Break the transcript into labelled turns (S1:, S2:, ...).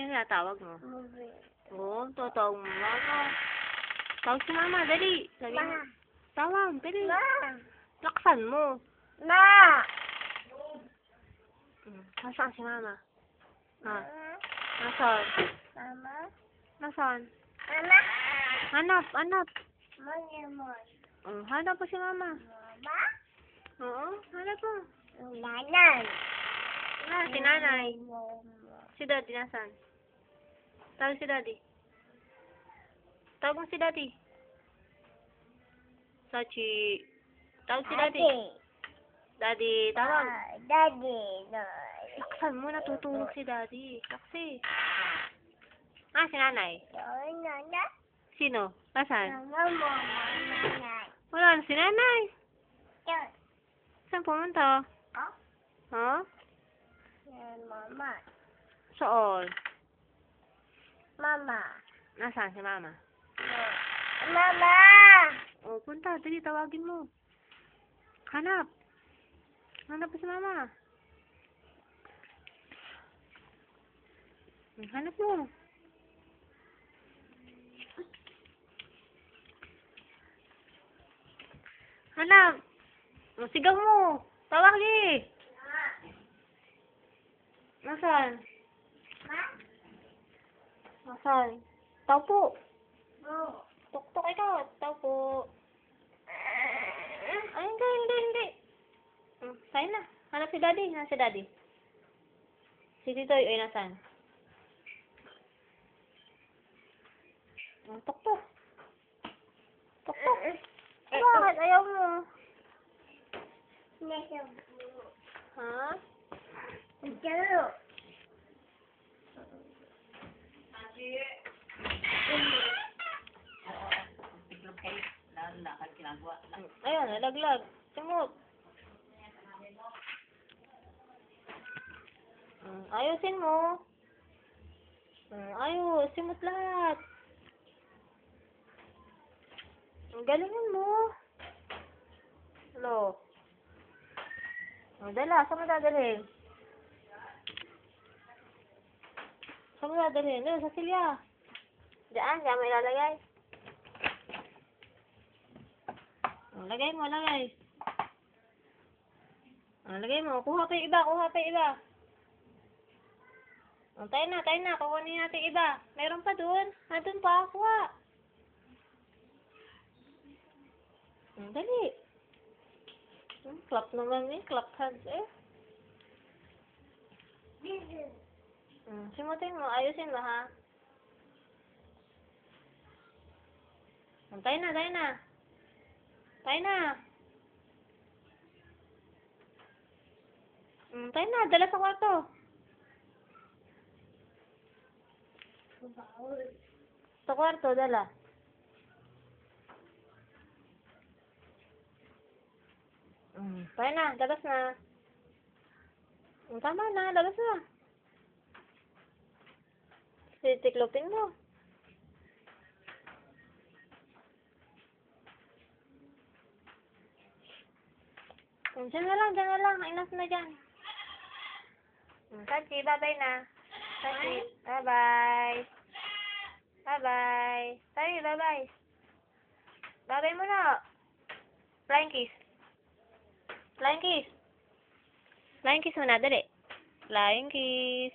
S1: Ano yung tawag mo? Oo, totoo mo. Tawag si mama, dali. Sabi mo. Tawag, dali. Laksan mo. Nasaan si mama? Ha? Nasaan? Nasaan? Hanap. Hanap po si mama. Oo, hanap po. Si nanay. Si daddy, nasaan? Tawag si daddy. Tawag mo si daddy. Sachi. Tawag si daddy. Daddy, tawag. Laksan mo, natutulog si daddy. Laksi. Si nanay. Sino? Nasaan? Wala na si nanay. Saan pumunta? Ha? Saan? Nasaan si mama? O, punta. Dali, tawagin mo. Hanap. Hanap po si mama. Hanap mo. Hanap. Sigaw mo. Tawagin. Nasaan? Nasaan? Tao po. Tok-tok ikaw. Tao po. Ay, hindi. Tayo na. Hanap si daddy. Si daddy. Si Titoy. Ay, nasaan? Tok-tok. Tok-tok. Bakit? Ayaw mo. Ha? Ayun, nalaglag. Simot. Ayusin mo. Ayos. Simot lahat. Galingin mo. Hello. Dala. Saan mo dadalhin? Saan mo dadalhin? Sa silya. Diyan mo ilalagay. Lagay mo. Lagay mo. Kuha pa yung iba. Tayo na. Kukunin natin iba. Meron pa doon. Nandun pa. Kuha. Dali. Clap naman eh. Clap hands eh. Simutin mo. Ayusin mo ha. Tayo na. Tayo na. Dala sa kwarto. Sa kwarto, dala. Tayo na. Labas na. Tama na. Labas na. Titiklopin mo. Diyan na lang. Inas na dyan. Sachi, bye-bye na. Sachi, bye-bye. Bye-bye. Sachi, bye-bye. Bye-bye muna. Flying kiss. Flying kiss muna, dali. Flying kiss.